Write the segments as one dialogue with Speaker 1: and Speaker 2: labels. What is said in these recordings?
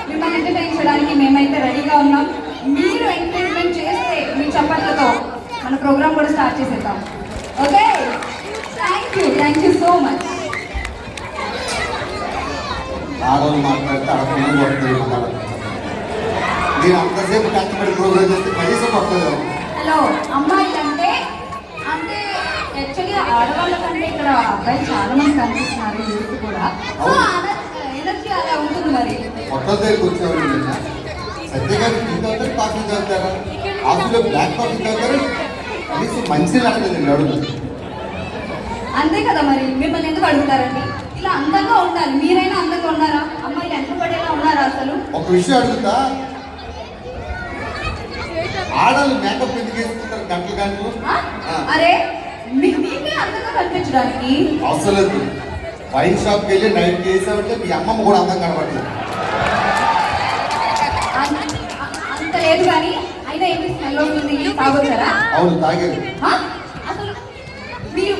Speaker 1: మిమ్మల్ని ఎంటర్టైన్ చేయడానికి మేమైతే రెడీగా ఉన్నాం. మీరు ఎంటర్టైన్మెంట్ చేస్తే మీ చప్పట్లతో మన ప్రోగ్రామ్ కూడా స్టార్ట్ చేసేద్దాం. Okay, thank you so much.
Speaker 2: ఆడవాళ్ళు మాట్లాడితే అడగకుండా వస్తుంది. మీరు అంతసేపు కష్టపడి ప్రోగ్రామ్ చేస్తే కనీసం వస్తుంది.
Speaker 1: హలో, అమ్మాయిలు అంటే అంటే యాక్చువల్గా ఆడవాళ్ళ కంటే ఇక్కడ అబ్బాయిలు చాలా మంది కనిపిస్తున్నారు, యూత్ కూడా. సో ఎనర్జీ అలా ఉంటుంది. మరి
Speaker 2: మొత్తం దగ్గరికి వచ్చిన సత్యగారి టీ తాగుతారు, కాఫీ తాగుతారా? కాఫీలో బ్లాక్ కాఫీ తాగుతారు, కనీసం మంచి రావట్లేదండి అడుగు.
Speaker 1: అంతే కదా, మరి మిమ్మల్ని ఎందుకు అడుగుతారండి? ఇలా అందంగా ఉండాలి. మీరైనా అందంగా ఉన్నారా? అమ్మాయిలు ఎంత పడేలా ఉన్నారా? అసలు
Speaker 2: ఒక విషయం అడుగుతా, ఆడలు మేకప్ ఎందుకు వేసుకుంటారు గంటలు గంటలు?
Speaker 1: అరే మీకే అందంగా కనిపించడానికి
Speaker 2: అసలు వైన్ షాప్కి వెళ్ళి నైట్ చేసామంటే మీ అమ్మమ్మ కూడా అందం కనబడుతుంది.
Speaker 1: అంత లేదు కానీ అయినా ఏమి స్మెల్ అవుతుంది. తాగొచ్చారా?
Speaker 2: అవును, తాగేది.
Speaker 1: అసలు మీరు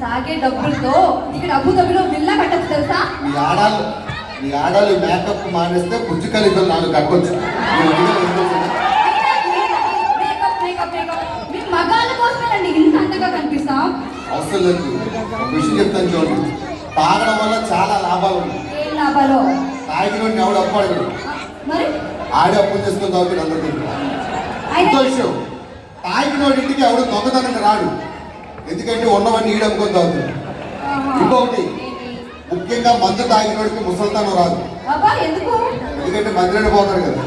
Speaker 1: తాగే డబ్బులతో ఇక్కడ అబుదాబిలో విల్లా కట్టచ్చు తెలుసా?
Speaker 2: మీ ఆడాలు మేకప్ మానేస్తే పుచ్చుకలు 4 కట్టొచ్చు.
Speaker 1: మగాళ్ళ కోసమేనండి ఇంత అందంగా కనిపిస్తాం.
Speaker 2: అవసరం లేదు. ఒక విషయం చెప్తాను చూడండి, తాగడం వల్ల చాలా లాభాలు ఉన్నాయి.
Speaker 1: ఏం లాభాలు?
Speaker 2: తాగిన ఎవడు అప్పు అడగడు,
Speaker 1: మరి ఆడే
Speaker 2: అప్పులు చేసుకుని తాగుతాడు అందరికీ. ఇంకో విషయం, తాగినోడి ఇంటికి ఎవడు దొంగతనంగా రాడు, ఎందుకంటే ఉన్నవన్నీ ఈడు అమ్ముకొని తాగుతాడు. ఇంకొకటి, ముఖ్యంగా మందు తాగినోడికి ముసల్తానం రాదు, ఎందుకంటే మందులోనే పోతాడు కదా.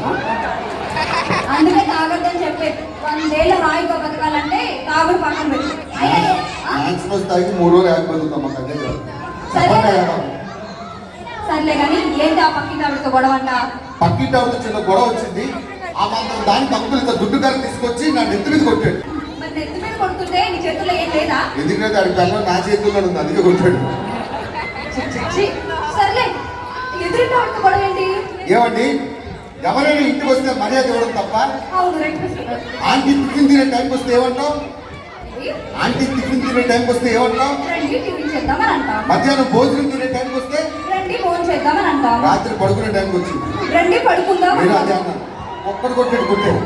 Speaker 1: అందుకే తాగొద్దని చెప్పేది. 100 ఏళ్ళు హాయిగా బతకాలంటే తాగుడు పక్కన పెట్టి
Speaker 2: మ్యాక్సిమం తాగి 3 రోజులు ఆగిపోతుంటాం. మాకు అదే కాదు.
Speaker 1: సర్లే కానీ ఏంటి ఆ పక్కింటి ఆవిడతో గొడవ అంట?
Speaker 2: పక్కింటి ఆవిడ చిన్న గొడవ వచ్చింది. ఆ మాత్రం దానికి అంకులు ఇంత దుడ్డు గారు తీసుకొచ్చి నా నెత్తి మీద కొట్టాడు.
Speaker 1: మరి నెత్తి మీద కొడుతుంటే నీ చేతుల్లో ఏం లేదా?
Speaker 2: ఎందుకంటే ఆడి పిల్లలు నా చేతుల్లో ఉంది, అందుకే కొట్టాడు.
Speaker 1: సర్లే, ఎదురింటి ఆవిడతో గొడవ ఏంటి?
Speaker 2: ఏమండి, ఎవరైనా ఇంటికి వస్తే మర్యాద ఇవ్వడం తప్ప?
Speaker 1: అవును,
Speaker 2: ఆంటీ టిఫిన్ తినే టైంకి వస్తే ఏమంటావు? ఆంటీ టిఫిన్ తినే టైంకి వస్తే ఏమంటావు? మధ్యాహ్నం భోజనం తినే టైంకి వస్తే
Speaker 1: చేద్దామని అంటాం.
Speaker 2: రాత్రి పడుకునే టైంకి వచ్చింది
Speaker 1: రండి పడుకుందాం
Speaker 2: అదే అన్నా. ఒక్కడు కొట్టాడు కొట్టాడు.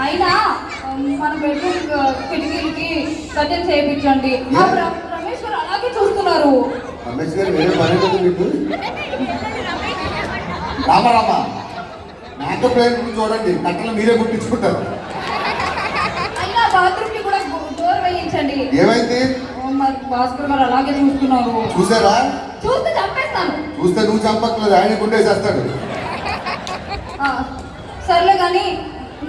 Speaker 1: అయినా మన బెడ్రూమ్ కిటికీలకి కర్టెన్స్ వేయించండి. రమేష్ గారు అలాగే చూస్తున్నారు.
Speaker 2: రమేష్ గారు వేరే పని కదా మీకు. రామారామ మేకప్ గురించి చూడండి, కట్టలు మీరే గుర్తించుకుంటారు.
Speaker 1: అయినా బాత్రూమ్ కి కూడా డోర్ వేయించండి.
Speaker 2: ఏమైంది?
Speaker 1: భాస్కర్ గారు అలాగే చూస్తున్నారు.
Speaker 2: చూసారా?
Speaker 1: చూస్తే చంపేస్తాను.
Speaker 2: చూస్తే నువ్వు చంపట్లేదు, ఆయన గుండె చేస్తాడు.
Speaker 1: సర్లే కానీ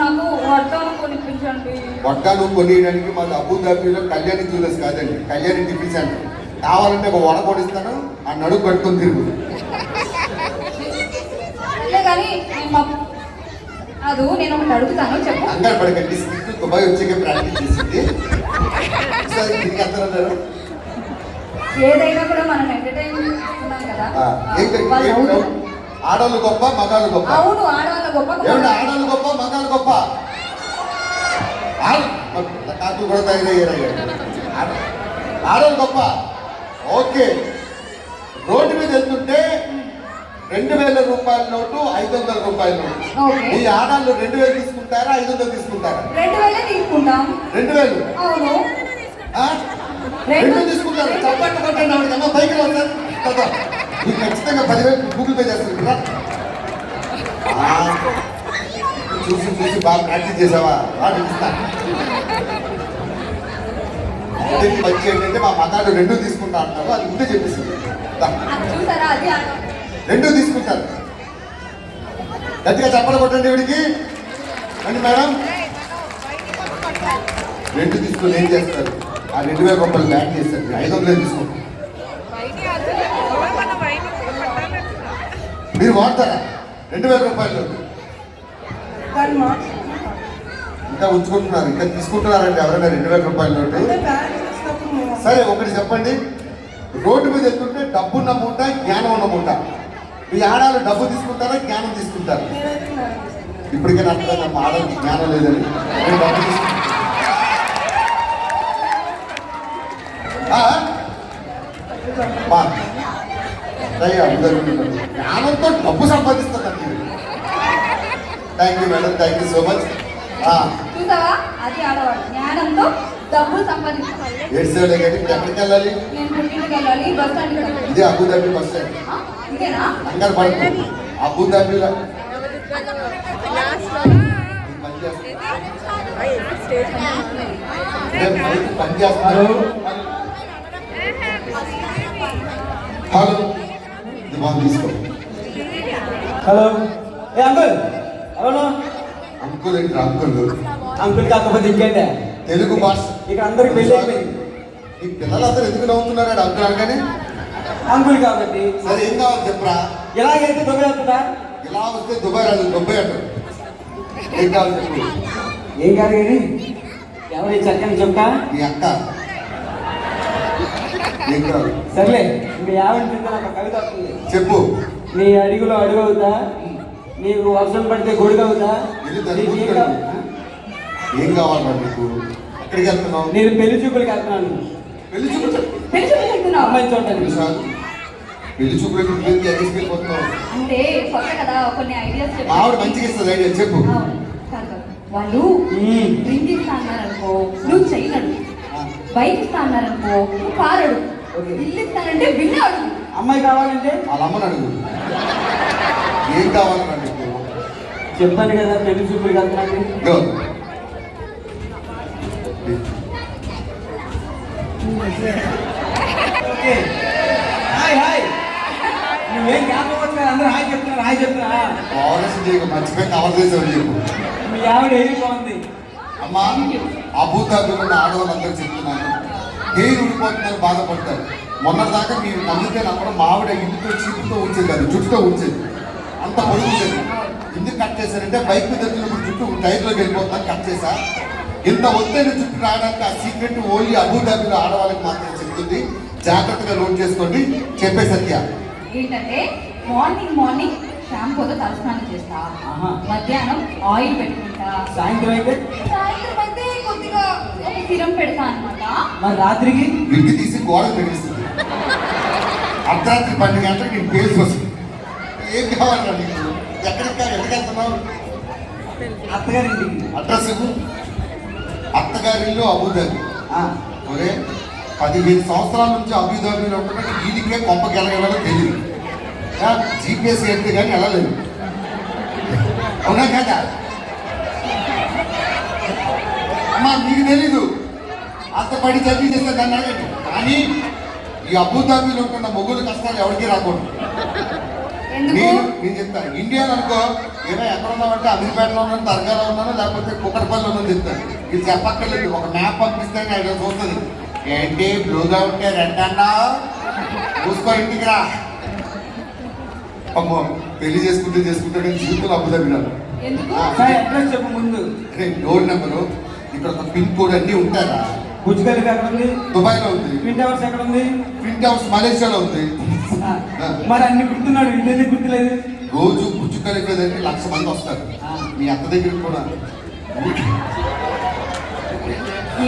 Speaker 1: నాకు వడ్డాను కొనిపించండి.
Speaker 2: వడ్డాను కొనియడానికి మాకు అబుదాబిలో కళ్యాణి జ్యువెలర్స్ కాదండి, కళ్యాణి టిఫిన్ సెంటర్. కావాలంటే ఒక వడ కొనిస్తాను, ఆ నడుపు కట్టుకొని తిరుగు.
Speaker 1: సర్లే కానీ నేను ఒకటి అడుగుతాను, చెప్పు.
Speaker 2: అంగడి పడకండి, దుబాయ్ వచ్చాక ప్రాక్టీస్ చేసింది.
Speaker 1: ఏదైనా కూడా మనం ఎంటర్టైన్ చేస్తున్నాం కదా.
Speaker 2: ఆడవాళ్ళు గొప్ప, మగాళ్ళు గొప్ప?
Speaker 1: అవును, ఆడవాళ్ళ గొప్ప.
Speaker 2: ఆడవాళ్ళు గొప్ప, మగాళ్ళు గొప్ప? కాకులు కూడా తయారయ్యారు. ఆడవాళ్ళు గొప్ప. ఓకే, రోడ్డు మీద వెళ్తుంటే 2000 రూపాయల నోటు, 500 రూపాయల నోటు. ఈ ఆడాళ్ళు 2000 తీసుకుంటారా, 500 తీసుకుంటారా?
Speaker 1: 2000 తీసుకుంటాం.
Speaker 2: 2000?
Speaker 1: అవును,
Speaker 2: 2 తీసుకుంటారు. చప్పట్లు కొట్టండి ఆవిడకి. అమ్మ పైకి వస్తారు కదా, మీకు ఖచ్చితంగా 10,000 గూగుల్ పే చేస్తారు కదా. చూసి చూసి బాగా ప్రాక్టీస్ చేసావా? వాడు ఇస్తా. మంచి ఏంటంటే మా మగాడు 2 తీసుకుంటా అంటారు, అది ముందే చెప్పేసింది. 2 తీసుకుంటారు. గట్టిగా చప్పలు కొట్టండి వీడికి. రండి మేడం. 2 తీసుకుని ఏం చేస్తారు? ఆ 2000 రూపాయలు బ్యాక్ చేస్తారు, 500 తీసుకుంటారు. మీరు వాడతారా 2000 రూపాయలు? ఇంకా ఉంచుకుంటున్నారు, ఇంకా తీసుకుంటున్నారండి ఎవరైనా 2000 రూపాయల నోటు? సరే ఒకటి చెప్పండి, రోడ్డు మీద వెళ్తుంటే డబ్బున్న మూట, జ్ఞానం ఉన్న మూట. మీ ఆడాలు డబ్బు తీసుకుంటారా, జ్ఞానం తీసుకుంటారు? ఇప్పటికే నాకు మా ఆడకి జ్ఞానం లేదని నేను డబ్బు తీసుకుంటాను. జ్ఞానంతో డబ్బు సంపాదిస్తానండి. Thank you madam, thank you so much.
Speaker 1: చూసావా, అది ఆడవాడు జ్ఞానంతో డబ్బులు సంపాదిస్తాను.
Speaker 2: ఏడ్సేవాళ్ళే కానీ ఇప్పుడు ఎక్కడికి వెళ్ళాలి?
Speaker 1: నేను పుట్టింటికి వెళ్ళాలి, బస్ స్టాండ్
Speaker 2: ఇదే అబుదాబి బస్ స్టాండ్.
Speaker 1: ఇదేనా?
Speaker 2: కంగారు పడుతుంది. అబుదాబిలో పని చేస్తున్నారు. హలో, ఇది బాగా తీసుకో.
Speaker 3: హలో, ఏ అంకుల్. హలో
Speaker 2: అంకుల్ ఏంటి అంకుల్?
Speaker 3: అంకుల్ కాకపోతే ఇంకేంటే
Speaker 2: తెలుగు భాష
Speaker 3: ఇక్కడ అందరికి పెళ్ళి అయిపోయింది.
Speaker 2: ఈ పిల్లలందరూ ఎందుకు నవ్వుతున్నాడు అంకుల్ అనగానే?
Speaker 3: అంకుల్ కాబట్టి.
Speaker 2: సరే ఏం కావాలి చెప్పరా?
Speaker 3: ఎలాగైతే దుబాయ్ అవుతుందా?
Speaker 2: ఇలా వస్తే దుబాయ్ రాదు, దుబాయ్ అంటారు. ఏం కావాలి చెప్పు?
Speaker 3: ఏం కాదు కానీ ఎవరి చక్కని చెప్తా.
Speaker 2: మీ అక్క ఏం కావాలి
Speaker 3: సర్లే, మీ ఆవిడ కింద నాకు కవిత వస్తుంది.
Speaker 2: చెప్పు.
Speaker 3: నీ అడుగులో అడుగు అవుతా, నీకు వర్షం పడితే గొడుగు అవుతా.
Speaker 2: ఏం కావాలన్నా నీకు? ఎక్కడికి వెళ్తున్నావు?
Speaker 3: నేను పెళ్లి చూపులకి వెళ్తున్నాను.
Speaker 2: పెళ్లి చూపులు
Speaker 1: పెళ్లి చూపులకు వెళ్తున్నావా?
Speaker 3: అమ్మాయి చూడండి.
Speaker 2: పెళ్లి చూపులకు వెళ్ళిపోతున్నావు
Speaker 1: అంటే కొత్త కదా, కొన్ని ఐడియాస్ చెప్పు.
Speaker 2: ఆవిడ మంచిగా ఇస్తుంది ఐడియా, చెప్పు.
Speaker 1: అవును, కాదు. వాళ్ళు డ్రింక్ ఇస్తా అన్నారనుకో, నువ్వు చెయ్యడు. బైక్ ఇస్తా అన్నారనుకో, నువ్వు కారడు. ఇల్లు ఇస్తానంటే విన్నాడు.
Speaker 3: అమ్మాయి కావాలంటే
Speaker 2: వాళ్ళ అమ్మని అడుగు. ఏం కావాలన్నా నీకు?
Speaker 3: చెప్పాను కదా పెళ్లి చూపులకి వెళ్తున్నాను.
Speaker 2: గో.
Speaker 3: Okay, hi hi. నువ్వేం కాకపోతే అందరూ హాయ్ చెప్తున్నారు, హాయ్ చెప్తున్నా.
Speaker 2: మర్చిపోయి కవర్ చేసేవాడు చెప్పు.
Speaker 3: మీ ఆవిడ ఏమి బాగుంది.
Speaker 2: అమ్మా, అబుదాబిలో ఉన్న ఆడవాళ్ళందరూ చెప్తున్నాను, హెయిర్ ఊడిపోతుందని బాధపడతారు. మొన్నటిదాకా మీరు నమ్మితే నమ్మడం, మావిడ ఇంటితో చీపుతో ఉంచేది కాదు, జుట్టుతో ఉంచేది. అంత పొడుగుండేది. ఎందుకు కట్ చేశారంటే బైక్ మీద వచ్చినప్పుడు జుట్టు టైర్లోకి వెళ్ళిపోతుందని కట్ చేశా. ఇంత ఒత్తైన జుట్టు రావడానికి ఆ సీక్రెట్ ఓన్లీ అబుదాబిలో ఆడవాళ్ళకి మాత్రం చెప్తుంది. జాగ్రత్తగా నోట్ చేసుకోండి. చెప్పే సత్య
Speaker 1: ఏంటంటే మార్నింగ్ షాంపూతో తలస్నానం చేస్తా, మధ్యాహ్నం ఆయిల్ పెట్టుకుంటా,
Speaker 3: సాయంత్రం అయితే
Speaker 1: కొద్దిగా ఒక సిరం పెడతా అనమాట.
Speaker 3: మరి రాత్రికి
Speaker 2: విగ్గి తీసి గోడ తగిలిస్తుంది. అర్ధరాత్రి 12 గంటలకు నేను పేరు వస్తుంది. ఏం కావాలన్నా నీకు? ఎక్కడికి వెళ్తున్నావు?
Speaker 3: అత్తగారింటికి.
Speaker 2: అడ్రస్ ఇవ్వు. అత్తగారిలో అబుదాబి. ఒరే, 15 సంవత్సరాల నుంచి అబుదాబిలో ఉంటున్నట్టు వీడికే కొంప గెలగలలో తెలియదు. జీపీఎస్ ఏంటి కానీ వెళ్ళలేదు. అవునా కదా అమ్మా? మీకు తెలీదు. అంత పడి చదివి చేస్తే దాన్ని అడగండి. కానీ ఈ అబుదాబిలో ఉంటున్న మొగులు కష్టాలు ఎవరికి రాకూడదు. నేను చెప్తాను. ఇండియాలో అనుకో, ఏమో ఎక్కడ ఉన్నామంటే అమీర్పేటలో ఉన్నాను, దర్గాలో ఉన్నాను, లేకపోతే కుక్కడపల్లిలో ఉన్నాను చెప్తాను. ఇది చెప్పక్కర్లేదు. ఒక మ్యాప్ పంపిస్తే ఆయన చూస్తుంది. ఏంటి బ్లూగా ఉంటే రెడ్ అన్నా, చూసుకో ఇంటికి రా. అమ్మో, పెళ్లి చేసుకుంటే నేను జీవితంలో అబుదాబి రాను.
Speaker 3: అడ్రస్ చెప్పు ముందు.
Speaker 2: డోర్ నెంబరు, ఇక్కడ ఒక పిన్ కోడ్ అన్నీ ఉంటారా?
Speaker 3: బుజ్జిగల్లి ఎక్కడ ఉంది?
Speaker 2: దుబాయ్లో ఉంది.
Speaker 3: ట్విన్ టవర్స్ ఎక్కడ ఉంది?
Speaker 2: ట్విన్ టవర్స్ మలేషియాలో ఉంది.
Speaker 3: మరి అన్ని గుర్తున్నాడు, ఇంటి గుర్తులేదు.
Speaker 2: రోజు బుజ్జు కలిపేదంటే 1,00,000 మంది వస్తారు. మీ అత్త దగ్గరికి కూడా.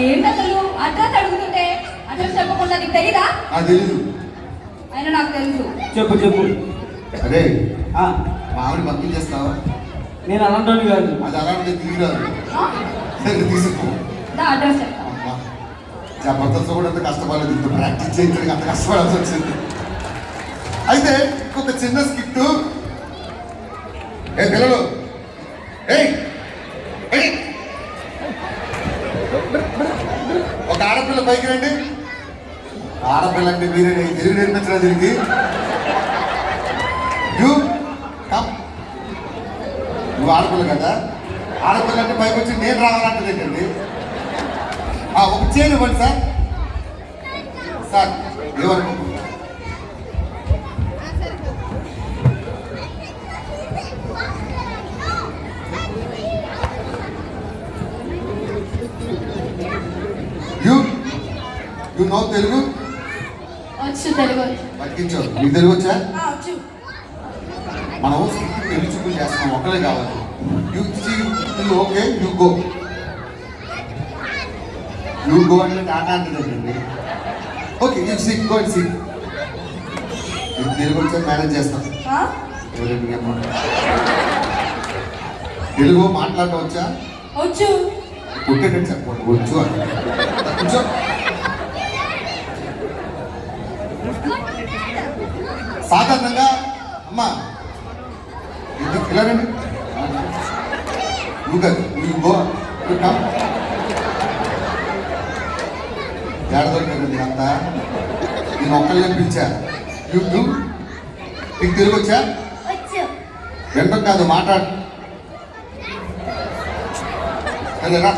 Speaker 1: ఏంటి అసలు అడ్రస్ అడుగుతుంటే అడ్రస్ చెప్పకుండా నీకు తెలీదా?
Speaker 2: తెలీదు.
Speaker 1: అయినా నాకు తెలుసు.
Speaker 3: చెప్పు చెప్పు.
Speaker 2: అరే, మామిడి పంపించేస్తావా?
Speaker 3: నేను అలాంటి కాదు.
Speaker 2: అది అలాంటి తిరిగిరాదు. సరే తీసుకో.
Speaker 1: అడ్రస్ చెప్తా.
Speaker 2: జబర్దస్త్ కూడా అంత కష్టపడలేదు. ఇప్పుడు ప్రాక్టీస్ చేయడానికి అంత కష్టపడాల్సి వచ్చింది. అయితే ఇంకొక చిన్న స్కిట్. ఏ పిల్లలు, ఒక ఆడపిల్ల పైకి రండి. ఆడపిల్ల అంటే మీరే తెలుగు నేర్పించిన దీనికి. నువ్వు ఆడపిల్ల కదా, ఆడపిల్ల అంటే పైకి వచ్చి నేను రావాలంటే ఏంటండి? ఒక చైన్ ఇవ్వండి సార్. సార్ ఏమనుకో, యు నో తెలుగు?
Speaker 1: వచ్చు, తెలుగు
Speaker 2: పట్టించావు. నీకు తెలుగు వచ్చా?
Speaker 1: వచ్చు.
Speaker 2: మనం పెళ్లి చూపులు చేస్తున్నాం, ఒక్కలే కావాలి. ఓకే, యు గో అంటే టాటా అంటే okay, you see, go and see. నేను తెలుగు వచ్చే మేనేజ్ చేస్తాను.
Speaker 1: ఆ?
Speaker 2: ఎవరండి మీ అమ్మ? తెలుగు మాట్లాడటం వచ్చా?
Speaker 1: వచ్చు.
Speaker 2: పుట్టేటట్టు చెప్పండి. వచ్చు అని కూర్చో. సాధారణంగా అమ్మా ఎందుకు పిల్లలండి ఏడదొరికండి అంతా నేను ఒక్కళ్ళే పిలిచా. నీకు తెలుగు వచ్చా? వెంటం కాదు మాట్లాడు. అదేరా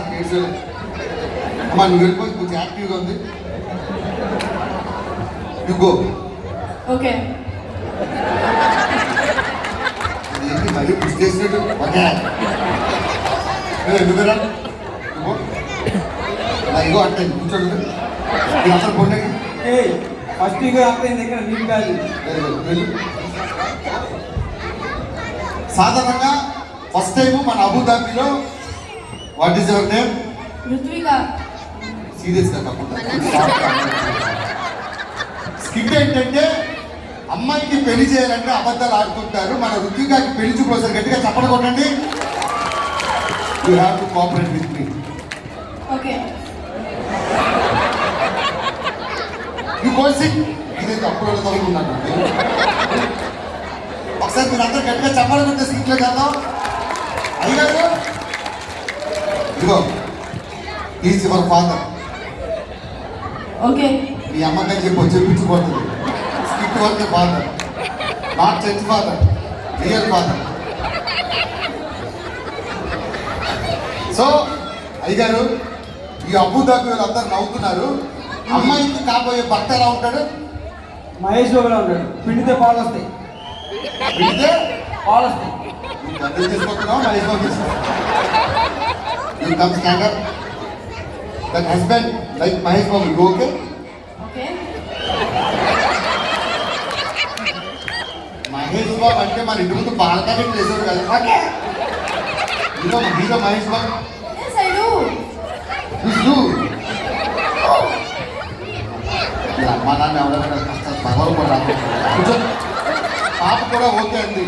Speaker 2: అమ్మా నువ్వు వెళ్ళిపోయి కొంచెం యాక్టివ్గా ఉంది. You go.
Speaker 1: ఓకే.
Speaker 2: ఏంటి మళ్ళీ పుష్ చేసినట్టు? ఓకే ఎందుకురా ఇగో అంటే కూర్చోండి. మీరు అసలు కొండ
Speaker 3: ఫస్ట్ ఇగో అర్థం దగ్గర నీకు కాదు.
Speaker 2: సాధారణంగా ఫస్ట్ టైం మన అబుదాబిలో what is your name?
Speaker 1: Ruthvika.
Speaker 2: సీరియస్గా తప్పకుండా స్కిట్ ఏంటంటే అమ్మాయికి పెళ్లి చేయాలంటే అబద్ధాలు ఆడుతుంటారు. మన ఋత్వికకి పెళ్లి చూపుకోసారి గట్టిగా చప్పట కొట్టండి. You have to cooperate with me.
Speaker 1: Okay.
Speaker 2: ఈ కోర్సి ఇదైతే అప్పుడు చదువుకున్నాను. ఒకసారి మీరు అందరూ గట్టిగా చప్పట కొట్టే స్కిట్లో చేద్దాం. అయ్యారు ఇదిగో ఈజ్ యువర్ ఫాదర్.
Speaker 1: ఓకే.
Speaker 2: మీ అమ్మకని చెప్పి చెప్పించుకోవట్లేదు. Skit work father, not church father, real father. So అయ్యారు ఈ అబుదాబి వాళ్ళందరూ నవ్వుతున్నారు. అమ్మాయికి కాబోయే భర్త ఎలా ఉంటాడు?
Speaker 3: మహేష్ బాబులో ఉంటాడు. పిండితే పాలు వస్తాయి.
Speaker 2: వింటే
Speaker 3: పాలు వస్తాయి.
Speaker 2: నువ్వు తీసుకుంటున్నావు Mahesh Babu you come stand up. That husband like Mahesh Babu you okay?
Speaker 1: Okay.
Speaker 2: Mahesh Babu అంటే మన ఇంటి ముందు బాలకాయ వేసాడు కదా. Okay hero Mahesh Babu.
Speaker 1: Yes, I do.
Speaker 2: అమ్మా నాన్న ఎవరైనా కష్టాలు పగలకూడదు. కొంచెం పాప కూడా ఓకే అండి.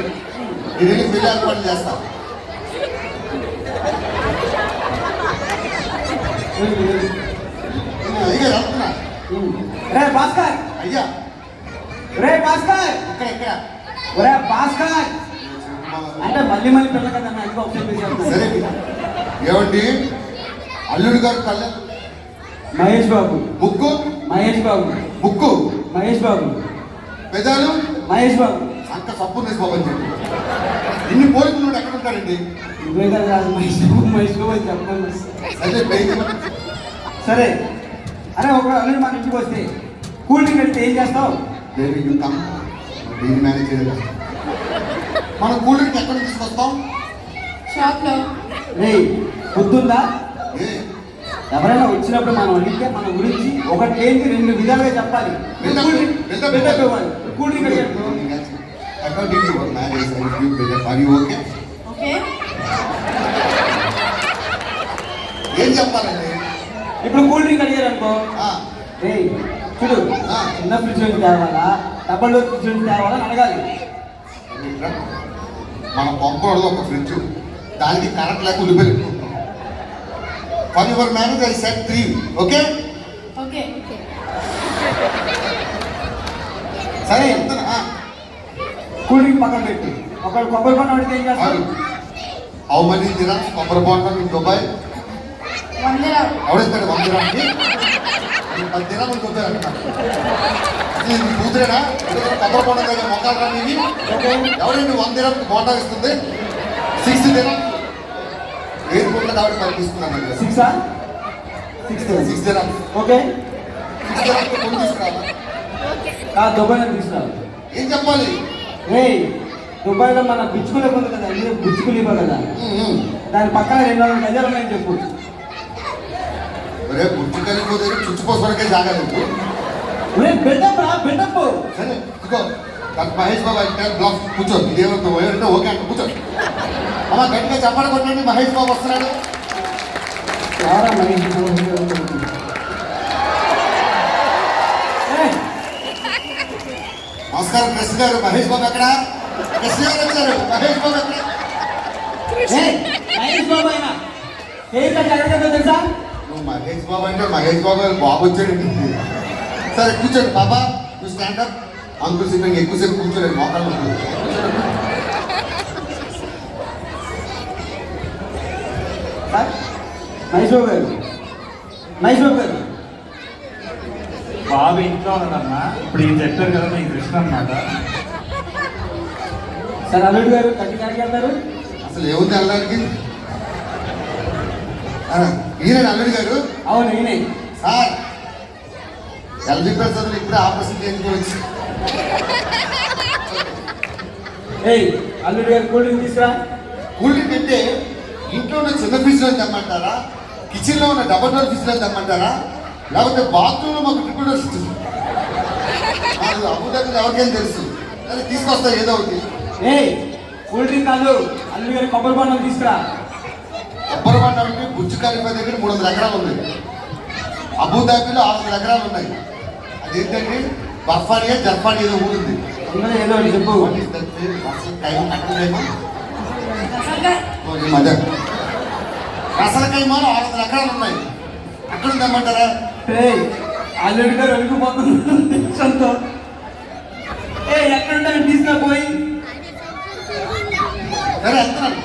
Speaker 2: నేను వెళ్ళి పెళ్లి ఏర్పాటు చేస్తాను. అయ్యా వెళ్తున్నా.
Speaker 3: రే భాస్కర్,
Speaker 2: అయ్యా
Speaker 3: రే భాస్కర్,
Speaker 2: ఇక్కడ ఇక్కడ
Speaker 3: ఒరే భాస్కర్ అంటే మళ్ళీ మళ్ళీ పిల్ల కదా నాకు ఒకసారి
Speaker 2: సరే ఏమండి అల్లుడు గారు కళ్ళ
Speaker 3: మహేష్ బాబు,
Speaker 2: ముక్కు
Speaker 3: మహేష్ బాబు,
Speaker 2: ముక్కు
Speaker 3: మహేష్ బాబు,
Speaker 2: పెదాలు
Speaker 3: మహేష్ బాబు.
Speaker 2: అంత సప్పు బాబు అని చెప్పి ఇన్ని పోలికలు ఎక్కడ ఉంటారండి?
Speaker 3: ఇవే కదా మహేష్ బాబు, మహేష్ బాబు అని చెప్పండి.
Speaker 2: అదే
Speaker 3: సరే అరే ఒక అల్లుడు మన ఇంటికి వస్తే కూల్ డ్రింక్ అడిగితే ఏం చేస్తావు?
Speaker 2: బేబీ యూ కమ్ దీన్ని మేనేజ్ చేయలేదు. మనం కూల్ డ్రింక్ ఎక్కడ తీసుకొస్తాం?
Speaker 1: షాప్లో.
Speaker 3: రే పొద్దుందా?
Speaker 2: ఏ
Speaker 3: ఎవరైనా వచ్చినప్పుడు మనం అడిగితే మన గురించి ఒకటి ఏంటి రెండు విధాలుగా చెప్పాలి. కూల్ డ్రింక్ అడిగాడు
Speaker 2: according to your marriage I give buildup. Are you okay?
Speaker 1: Okay.
Speaker 2: ఏం చెప్పాలండి?
Speaker 3: ఇప్పుడు కూల్ డ్రింక్ అడిగారు అనుకో,
Speaker 2: ఆ,
Speaker 3: రే చూడు చిన్న ఫ్రిడ్జ్ నుంచి తేవాలా డబ్బల్ డోర్ ఫ్రిడ్జ్ నుంచి తేవాలా అని అడగాలి.
Speaker 2: మన పంపడదు ఒక ఫ్రిడ్జ్, దానికి కరెంట్ లేక ఉల్లిపోయి for your marriage I set 3. Okay
Speaker 1: okay.
Speaker 2: సరే చెప్తానా?
Speaker 3: కూల్ డ్రింక్ పక్కన పెట్టి ఒకళ్ళు కొబ్బరి పన్ను అడిగితే ఏం చేస్తారు?
Speaker 2: హౌ మనీ దిరామ్స్ కొబ్బరి బాండ్ ఇన్ దుబాయ్?
Speaker 1: 1 dirham.
Speaker 2: ఎవడెత్తాడు 1 దిరామ్కి? 10 దిరాములు కొట్టారంట. ఇది కూతురేనా? కొబ్బరి బాండ్ దగ్గర మొక్కలు రాని ఎవరైనా 1 దిరామ్కి బోండా ఇస్తుంది? 6 దిరామ్ ఎయిర్పోర్ట్లో కాబట్టి పంపిస్తున్నాను. 6 దిరామ్.
Speaker 3: ఓకే
Speaker 2: 6 దిరామ్కి కొన్ని తీసుకురావాలి.
Speaker 3: దుబాయ్ తీసుకురావాలి.
Speaker 2: ఏం చెప్పాలి?
Speaker 3: రే దుబాయ్లో మన బిచ్చుకులే ఉంది కదా, మీరు బిచ్చుకులు ఇవ్వ కదా, దాని పక్కన 200 గజాలు ఉన్నాయని చెప్పు.
Speaker 2: రేపు గుర్తు కలిగిపోతే చుట్టుకోసరికే జాగలేదు.
Speaker 3: బిల్డప్ రా బిల్డప్.
Speaker 2: సరే ఇదిగో మహేష్ బాబు అంటే బ్లాక్ కూర్చో. ఇదేమంటే అంటే ఓకే అంటే కూర్చో. అమ్మ గట్టిగా చెప్పాలి కొట్టండి. మహేష్ బాబు వస్తున్నాడు.
Speaker 3: ఎవరా మహేష్ బాబు?
Speaker 2: నమస్కారం కృష్ణ గారు. మహేష్ బాబు ఎక్కడ? కృష్ణ గారు వచ్చారు. మహేష్ బాబు ఎక్కడ?
Speaker 3: ఏయ్, మహేష్ బాబు అయినా కేక్ కట్ ఎక్కడికి తెలుసా?
Speaker 2: నువ్వు మహేష్ బాబు అంటే మహేష్ బాబు గారు బాబు వచ్చాడు. సరే కూర్చోండి బాబా. నువ్వు స్టాండప్ అంకుల్ సిట్టింగ్ ఎక్కువసేపు కూర్చోలేదు మోకాళ్ళు
Speaker 3: సార్, మహేష్ బాబు గారు, మహేష్ బాబు గారు.
Speaker 4: బాబు ఇంట్లో ఉన్నాడమ్మా. ఇప్పుడు ఈయన చెప్పారు కదా మీ కృష్ణ అన్నమాట.
Speaker 3: సార్ అల్లుడు గారు కట్టి కాడికి వెళ్తారు.
Speaker 2: అసలు ఏముంది వెళ్ళడానికి? ఈయన అల్లుడు గారు.
Speaker 3: అవును ఈయనే.
Speaker 2: సార్ ఎల్జీ ప్రసాద్ ఇప్పుడే ఆపరేషన్ చేయించుకోవచ్చు.
Speaker 3: ఏయ్, అల్లుడు గారు కూల్ డ్రింక్ తీసుకురా.
Speaker 2: కూల్ డ్రింక్ అంటే ఇంట్లో ఉన్న చిన్న ఫ్రిడ్జ్ లో తెమ్మంటారా? కిచెన్ లో ఉన్న డబల్ డోర్ ఫ్రిడ్జ్ లో తెమ్మంటారా? లేకపోతే బాత్రూమ్ లో మాకు ట్రిపుల్ డోర్ ఫ్రిడ్జ్ అబుదాబి ఎవరికైనా తెలుసు. అదే తీసుకొస్తా ఏదో ఒకటి.
Speaker 3: ఏయ్, కూల్ డ్రింక్ కాదు, అల్లుడు గారి కొబ్బరి బొండం తీసుకురా.
Speaker 2: కొబ్బరి బండ అంటే బుజ్జు ఖలీఫా దగ్గర 300 ఎకరాలు ఉంది. అబుదాబిలో 600 ఎకరాలు ఉన్నాయి. అదేంటంటే బర్ఫానియా జర్ఫానియా ఏదో ఊరుంది.
Speaker 3: అందులో ఏదో ఒకటి చెప్పు.
Speaker 2: రసల కైమాలు 600 ఎకరాలు ఉన్నాయి. అక్కడ ఉందమ్మంటారా?
Speaker 3: ఏయ్, అల్లుడు గారు అడుగుపోతుందో. ఏ ఎక్కడుంటారు తీసుకుపోయి
Speaker 2: సరే వెళ్తున్నాను.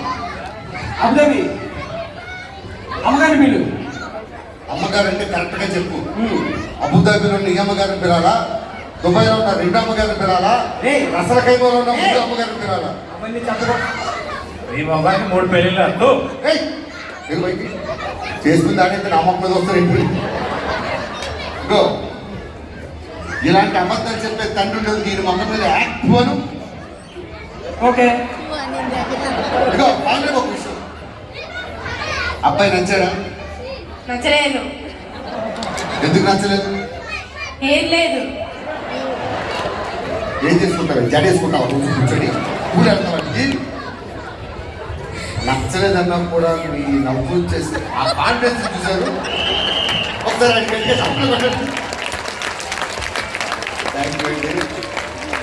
Speaker 3: అబ్బాయి అమ్మగారి వీళ్ళు.
Speaker 2: అమ్మగారు అంటే కరెక్ట్ గా చెప్పు. అబుదాబిలో ఉన్న ఈ అమ్మగారిని పిలాలా? దుబాయ్లో ఉన్న 2 అమ్మగారిని పిలాలా? రసల కైమాలో ఉన్న 3 అమ్మగారిని పిలాలా?
Speaker 3: అవన్నీ చెప్పకో.
Speaker 4: ఈ బాబాకి 3 పెళ్ళిళ్ళు అద్దు.
Speaker 2: చేసుకుని దాని నా మొక్క మీద వస్తారు ఇంటి. ఇగో ఇలాంటి అబద్ధాలు చెప్పే తండ్రి ఉండదు. దీని మొక్క మీద యాక్టివ్ అను.
Speaker 3: ఓకే.
Speaker 2: ఇగో ఫైనల్ ఒక విషయం. అబ్బాయి నచ్చాడా?
Speaker 1: నచ్చలేదు.
Speaker 2: ఎందుకు నచ్చలేదు?
Speaker 1: ఏం లేదు.
Speaker 2: ఏం చేసుకుంటావు? జడ వేసుకుంటావు రోజు కూర్చొని పూలు వెళ్తావాడికి. నచ్చలేదన్నా కూడా మీ నవ్వు చేసి ఆ కాన్ఫిడెన్స్ చూశారు. ఒకసారి అడిగి సప్లై పెట్టండి. థ్యాంక్ యూ అండి.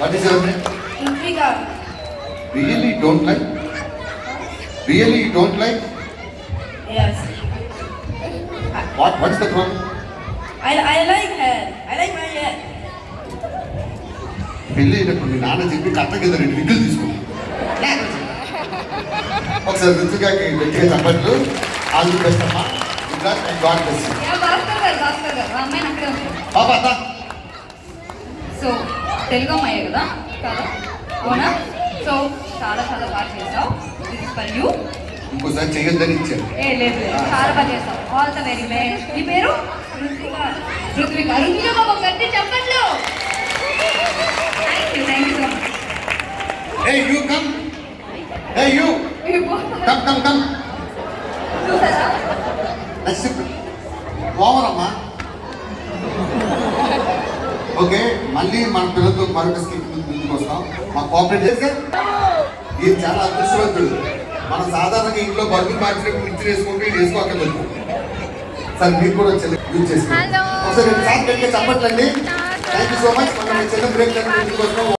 Speaker 2: What is your name?
Speaker 1: ఇంట్రిగా.
Speaker 2: Really don't like? Really you don't like?
Speaker 1: Yes.
Speaker 2: What is the problem?
Speaker 1: I like hair. I like my hair.
Speaker 2: పెళ్ళి అయినప్పుడు మీ నాన్న చెప్పి కట్ట కింద 2 విగ్గులు తీసుకుంటాం. ఒకసారి రుచిగా గట్టిగా చెప్పట్లు. ఆల్ ది బెస్ట్ అమ్మా. Good luck and God bless you.
Speaker 1: Bhaskar గారు ఆ అమ్మాయిని అక్కడే ఉంది.
Speaker 2: బాబా దా.
Speaker 1: సో తెలుగు అమ్మాయే కదా కదా అవునా? సో చాలా చాలా బాగా చేసావు. This is for you.
Speaker 2: ఇంకోసారి చేయొద్దని ఇచ్చారు.
Speaker 1: లేదు చాలా బాగా చేసావు. All the very best. నీ పేరు? రుత్విక. రుత్విక బాబు గట్టి చెప్పట్లు. Thank you so much.
Speaker 2: Hey you come. Hey you come come come.
Speaker 1: చూసారా?
Speaker 2: నెక్స్ట్ ఓవర్ అమ్మా. ఓకే మళ్ళీ మన పిల్లలతో మరొక స్కిట్ ముందుకు వస్తాం. మా కోఆపరేట్ చేస్తే ఇది చాలా అదృష్టవంతుడు. మనం సాధారణంగా ఇంట్లో బర్గులు మార్చినప్పుడు మిర్చి వేసుకుంటే ఇది వేసుకోక్కర్లేదు. సార్ మీరు కూడా యూజ్ చేసుకోండి. ఒకసారి 2 సార్లు గట్టిగా చెప్పట్లండి. Thank you so much. మనం చిన్న బ్రేక్ ముందుకు వస్తాం.